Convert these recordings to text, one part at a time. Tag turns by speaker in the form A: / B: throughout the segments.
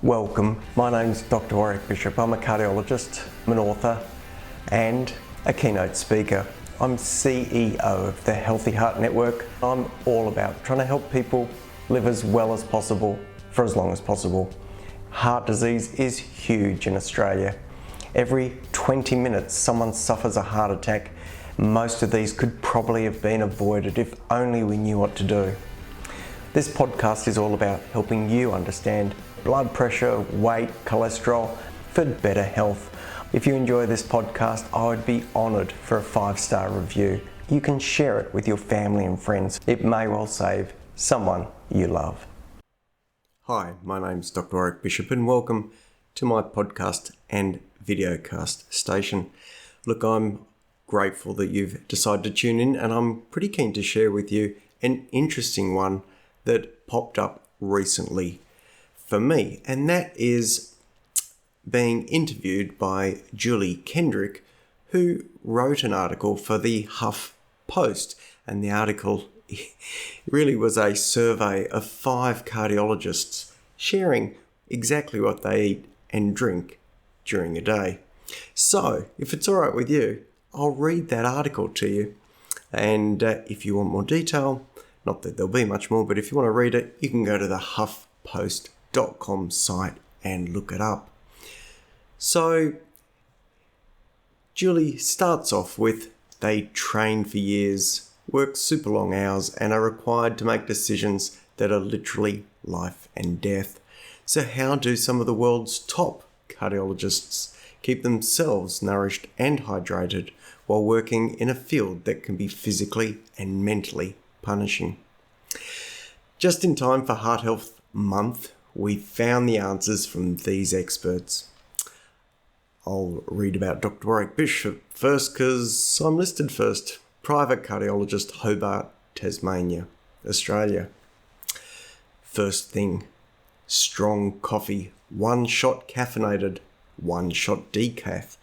A: Welcome, my name's Doctor Warrick Bishop. I'm a cardiologist, I'm an author and a keynote speaker. I'm CEO of the Healthy Heart Network. I'm all about trying to help people live as well as possible for as long as possible. Heart disease is huge in Australia. Every 20 minutes someone suffers a heart attack. Most of these could probably have been avoided if only we knew what to do. This podcast is all about helping you understand blood pressure, weight, cholesterol for better health. If you enjoy this podcast, I would be honoured for a 5-star review. You can share it with your family and friends. It may well save someone you love. Hi, my name's Dr. Warrick Bishop and welcome to my podcast and videocast station. Look, I'm grateful that you've decided to tune in, and I'm pretty keen to share with you an interesting one that popped up recently for me, and that is being interviewed by Julie Kendrick, who wrote an article for the Huffington Post, and the article really was a survey of 5 cardiologists sharing exactly what they eat and drink during a day. So, if it's all right with you, I'll read that article to you, and if you want more detail, not that there'll be much more, but if you want to read it, you can go to the huffpost.com site and look it up. So, Julie starts off with, they train for years, work super long hours, and are required to make decisions that are literally life and death. So how do some of the world's top cardiologists keep themselves nourished and hydrated while working in a field that can be physically and mentally punishing? Just in time for Heart Health Month, we found the answers from these experts. I'll read about Dr. Warrick Bishop first because I'm listed first. Private cardiologist, Hobart, Tasmania, Australia. First thing, strong coffee, 1 shot caffeinated, 1 shot decaf,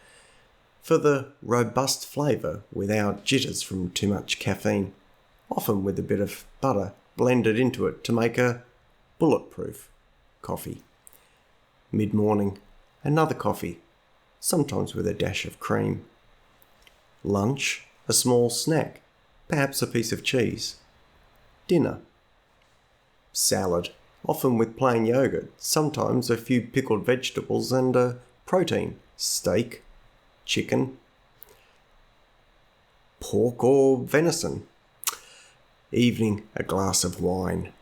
A: for the robust flavour without jitters from too much caffeine, often with a bit of butter blended into it to make a bulletproof coffee. Mid-morning, another coffee, sometimes with a dash of cream. Lunch, a small snack, perhaps a piece of cheese. Dinner, salad, often with plain yogurt, sometimes a few pickled vegetables and a protein, steak, chicken, pork or venison. Evening, a glass of wine.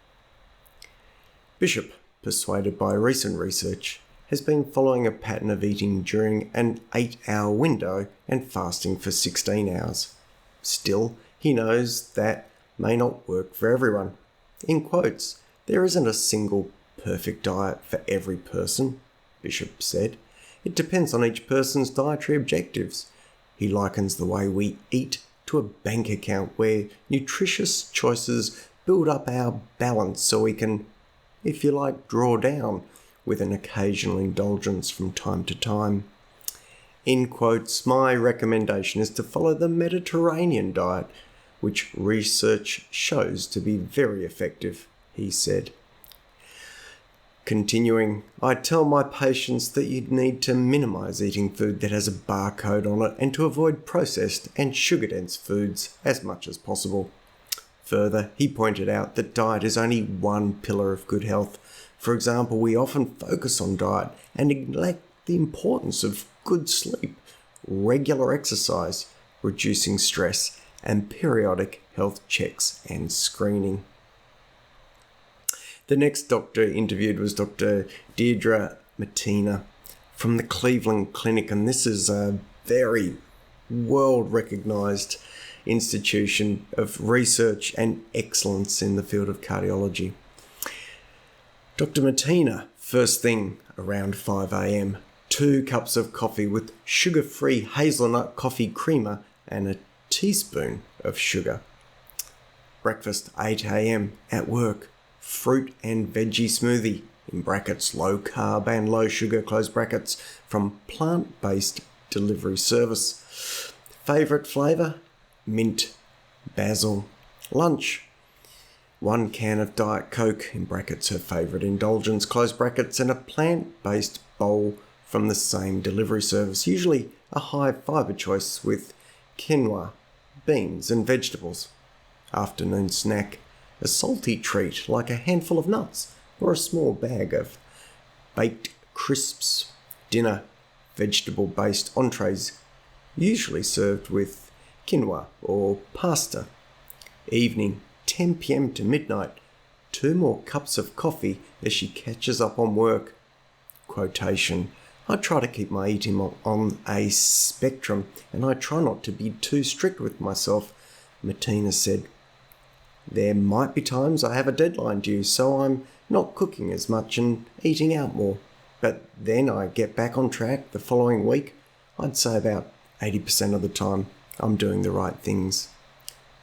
A: Bishop, persuaded by recent research, has been following a pattern of eating during an 8-hour window and fasting for 16 hours. Still, he knows that may not work for everyone. In quotes, there isn't a single perfect diet for every person, Bishop said. It depends on each person's dietary objectives. He likens the way we eat to a bank account where nutritious choices build up our balance so we can, if you like, draw down with an occasional indulgence from time to time. In quotes, my recommendation is to follow the Mediterranean diet, which research shows to be very effective, he said. Continuing, I tell my patients that you need to minimise eating food that has a barcode on it and to avoid processed and sugar-dense foods as much as possible. Further, he pointed out that diet is only one pillar of good health. For example, we often focus on diet and neglect the importance of good sleep, regular exercise, reducing stress, and periodic health checks and screening. The next doctor interviewed was Dr. Deirdre Mattina from the Cleveland Clinic, and this is a very world-recognised institution of research and excellence in the field of cardiology. Dr. Mattina, first thing around 5 a.m, 2 cups of coffee with sugar-free hazelnut coffee creamer and a teaspoon of sugar. Breakfast 8 a.m, at work, fruit and veggie smoothie, in brackets low carb and low sugar, close brackets, from plant-based delivery service. Favourite flavour? Mint, basil. Lunch, 1 can of Diet Coke, in brackets her favourite indulgence, close brackets, and a plant-based bowl from the same delivery service, usually a high fibre choice with quinoa, beans and vegetables. Afternoon snack, a salty treat like a handful of nuts or a small bag of baked crisps. Dinner, vegetable-based entrees, usually served with quinoa or pasta. Evening, 10 p.m. to midnight, 2 more cups of coffee as she catches up on work. Quotation, I try to keep my eating on a spectrum and I try not to be too strict with myself, Martina said. There might be times I have a deadline due, so I'm not cooking as much and eating out more. But then I get back on track the following week. I'd say about 80% of the time I'm doing the right things.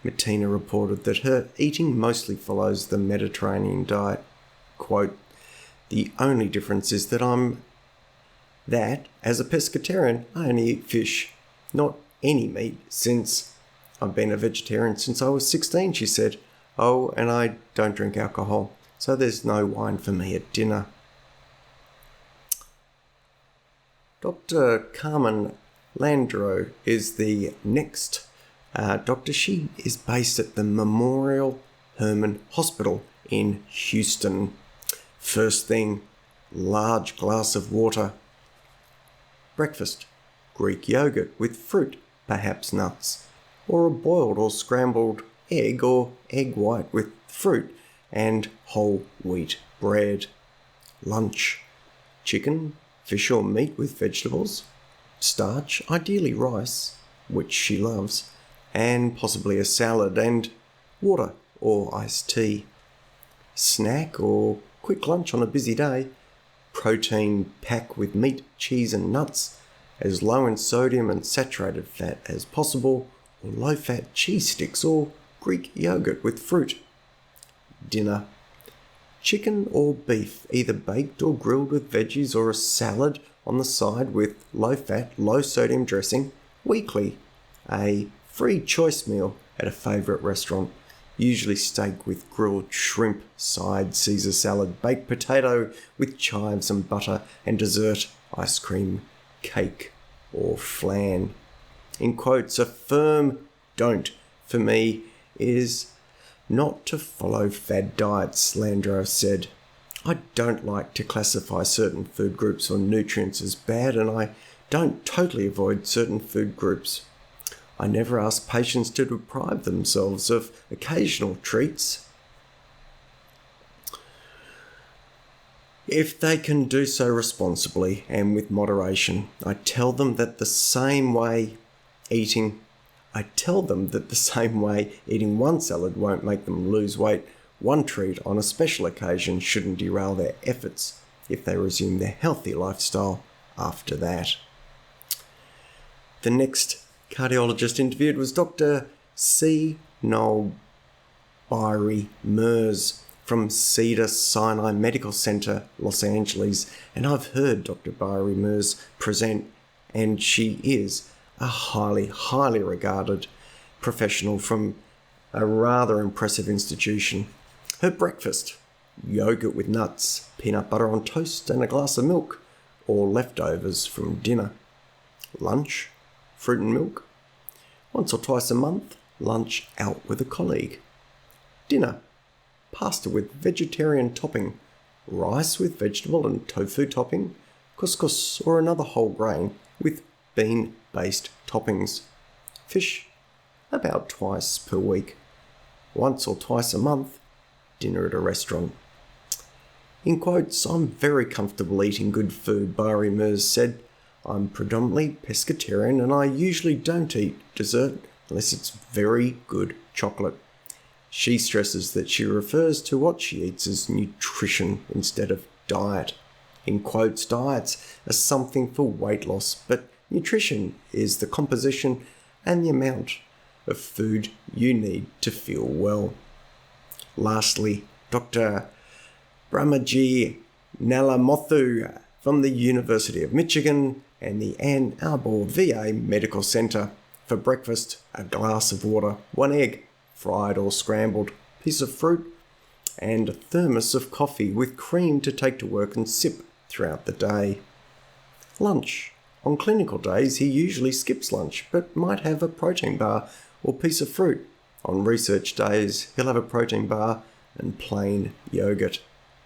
A: Martina reported that her eating mostly follows the Mediterranean diet. Quote, the only difference is that as a pescatarian, I only eat fish, not any meat, since I've been a vegetarian since I was 16, she said. Oh, and I don't drink alcohol, so there's no wine for me at dinner. Dr. Carmen Landro is the next doctor. She is based at the Memorial Hermann Hospital in Houston. First thing, large glass of water. Breakfast, Greek yogurt with fruit, perhaps nuts, or a boiled or scrambled egg or egg white with fruit and whole wheat bread. Lunch, chicken, fish or meat with vegetables, starch, ideally rice, which she loves, and possibly a salad, and water or iced tea. Snack or quick lunch on a busy day, protein pack with meat, cheese and nuts, as low in sodium and saturated fat as possible, or low-fat cheese sticks or Greek yogurt with fruit. Dinner, chicken or beef, either baked or grilled with veggies, or a salad on the side with low-fat, low-sodium dressing, weekly. A free choice meal at a favourite restaurant, usually steak with grilled shrimp, side Caesar salad, baked potato with chives and butter, and dessert, ice cream, cake or flan. In quotes, a firm don't for me is not to follow fad diets, Landro said. I don't like to classify certain food groups or nutrients as bad, and I don't totally avoid certain food groups. I never ask patients to deprive themselves of occasional treats if they can do so responsibly and with moderation. I tell them that the same way eating one salad won't make them lose weight, one treat on a special occasion shouldn't derail their efforts if they resume their healthy lifestyle after that. The next cardiologist interviewed was Dr. C. Noel Byrie-Mers from Cedars-Sinai Medical Center, Los Angeles, and I've heard Dr. Byrie-Mers present, and she is a highly, highly regarded professional from a rather impressive institution. Her breakfast, yogurt with nuts, peanut butter on toast and a glass of milk, or leftovers from dinner. Lunch, fruit and milk. Once or twice a month, lunch out with a colleague. Dinner, pasta with vegetarian topping, rice with vegetable and tofu topping, couscous or another whole grain with bean-based toppings. Fish, about twice per week. Once or twice a month, dinner at a restaurant. In quotes, I'm very comfortable eating good food, Byrie-Mers said. I'm predominantly pescatarian and I usually don't eat dessert unless it's very good chocolate. She stresses that she refers to what she eats as nutrition instead of diet. In quotes, diets are something for weight loss, but nutrition is the composition and the amount of food you need to feel well. Lastly, Dr. Brahmaji Nalamothu from the University of Michigan and the Ann Arbor VA Medical Center. For breakfast, a glass of water, 1 egg, fried or scrambled, piece of fruit, and a thermos of coffee with cream to take to work and sip throughout the day. Lunch. On clinical days, he usually skips lunch, but might have a protein bar or piece of fruit. On research days, he'll have a protein bar and plain yogurt.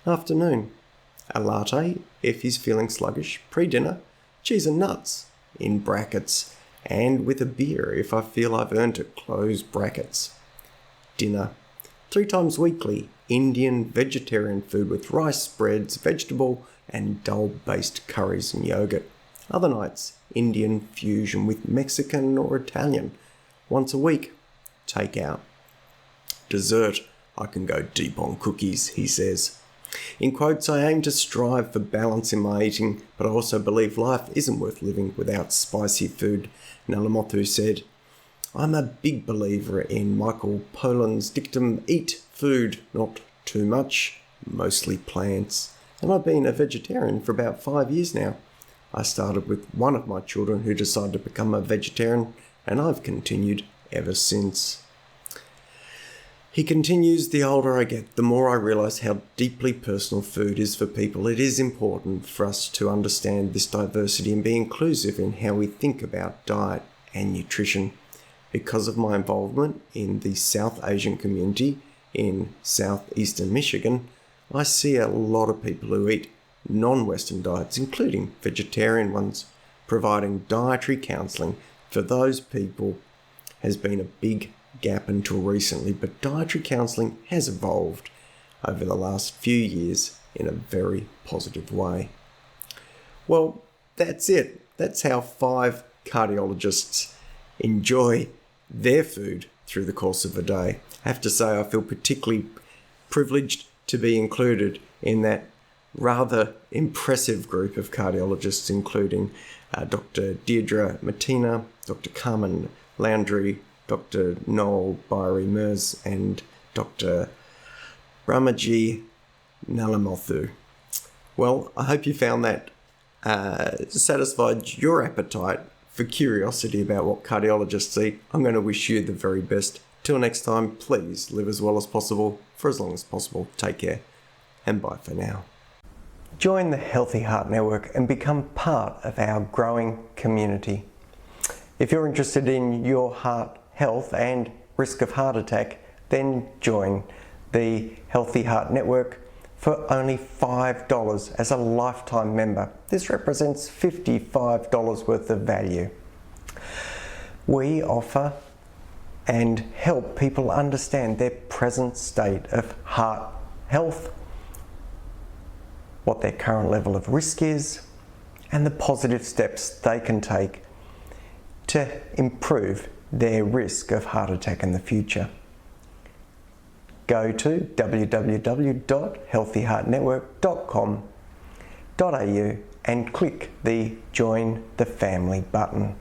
A: Afternoon. A latte if he's feeling sluggish. Pre-dinner, cheese and nuts, in brackets, and with a beer if I feel I've earned it, close brackets. Dinner. 3 times weekly, Indian vegetarian food with rice, breads, vegetable and dal-based curries and yogurt. Other nights, Indian fusion with Mexican or Italian. Once a week, takeout. Dessert. I can go deep on cookies, he says. In quotes, I aim to strive for balance in my eating, but I also believe life isn't worth living without spicy food. Nalamothu said, I'm a big believer in Michael Pollan's dictum, eat food, not too much, mostly plants. And I've been a vegetarian for about 5 years now. I started with one of my children who decided to become a vegetarian, and I've continued ever since. He continues, the older I get, the more I realise how deeply personal food is for people. It is important for us to understand this diversity and be inclusive in how we think about diet and nutrition. Because of my involvement in the South Asian community in southeastern Michigan, I see a lot of people who eat non-Western diets, including vegetarian ones. Providing dietary counselling for those people has been a big gap until recently, but dietary counselling has evolved over the last few years in a very positive way. Well, that's it. That's how 5 cardiologists enjoy their food through the course of a day. I have to say I feel particularly privileged to be included in that rather impressive group of cardiologists, including Dr. Deirdre Matina, Dr. Carmen Landry, Dr. Noel Byrie-Mers and Dr. Brahmaji Nalamothu. Well, I hope you found that satisfied your appetite for curiosity about what cardiologists eat. I'm going to wish you the very best. Till next time, please live as well as possible for as long as possible. Take care and bye for now. Join the Healthy Heart Network and become part of our growing community. If you're interested in your heart health and risk of heart attack, then join the Healthy Heart Network for only $5 as a lifetime member. This represents $55 worth of value. We offer and help people understand their present state of heart health, what their current level of risk is, and the positive steps they can take to improve their risk of heart attack in the future. Go to www.healthyheartnetwork.com.au and click the Join the Family button.